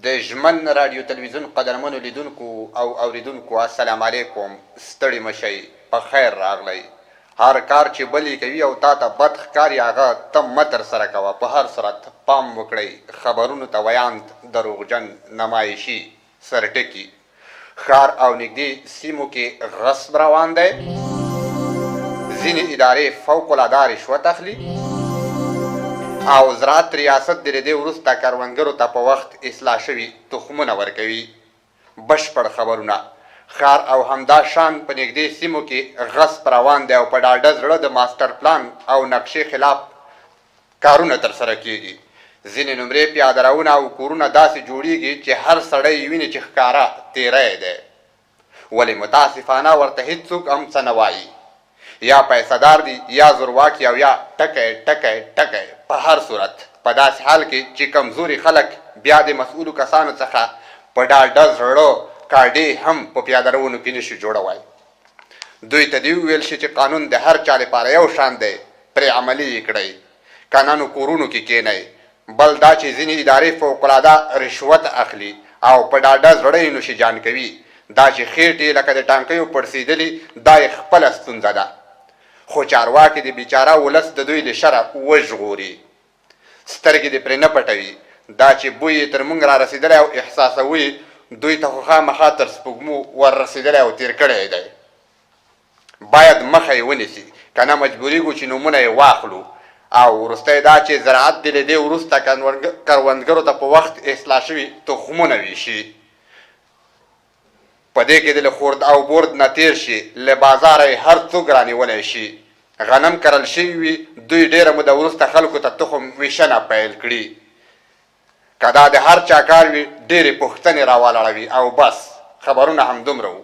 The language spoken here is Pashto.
د ژمن رادیو تلویزیون قدرمنو لیدونکو او اوریدونکو السلام علیکم. ستړي مشئ، په خیر راغلی. هر کار چې بل کوي او تا ته بد ښکاري هغه ته مه ترسره کوه. په هر صورت پام وکړئ. خبرونو ته ویاند دروغجن نمایشي سرټکي. ښار او نږدې سیمو کې غصب روان دی. ځینې ادارې فوق العاده رشوت اخلي او زراعت ریاست د دې وروسته کروندګرو ته په وخت اصلاح شوي تخمونه ورکوي. بشپړ خبرونه. ښار او همدا شان په نږدې سیمو کې غصب روان دی او په ډاډه زړه د ماسټر پلان او نقشې خلاف کارونه ترسره کیږي. ځینې نمرې پیادهروونه او کورونه داسې جوړیږي چې هر سړی ویني چې ښکاره تیری دی، ولې متاسفانه ورته هېڅوک هم څه نه وایي. یا پیسهدار دي یا زورواکي او یا ټکی ټکی ټکی. په هر صورت په داسې حال کې چې کمزوري خلک بیا د مسؤلو کسانو څخه په ډاډه زړه کاډې هم په پیادهروونو کې نشي جوړولی. دوی ته دې وویل شي چې قانون د هر چا لپاره یو شان دی، پرې عملي یې کړئ. کنانو کورونو کې کښېنئ. بل دا چې ځینې ادارې فوقالعاده رشوت اخلي او په ډاډه زړه یې نوشیجان کوي. دا چې خېټې لکه د ټانکیو پړسېدلي دا یې خپله ستونزه ده، خو چارواکي د بیچاره ولس د دوی له شره وژغوري. سترګې دې پرې نه پټوي. دا چې بوی یې تر موږ را رسېدلی او احساسوي، دوی ته خو خامخا تر سپوږمو ور رسېدلی او تېر کړی دی. باید مخه یې ونیسي، که نه مجبورېږو چې نومونه یې واخلو. او وروستی دا چې زراعت دې له دې وروسته کروندګرو ته په وخت اصلاح شوي تخمونه ویشي. په دې کې د له خورد او برد نه تېر شي، له بازاره یې هر څوک رانیولی شي. غنم کرل شوي وي، دوی ډېره موده وروسته خلکو ته تخم ویشنه پیل کړي. که دا د هر چا کار وي، ډېرې پوښتنې راولاړوي. او بس خبرونه همدومره وو.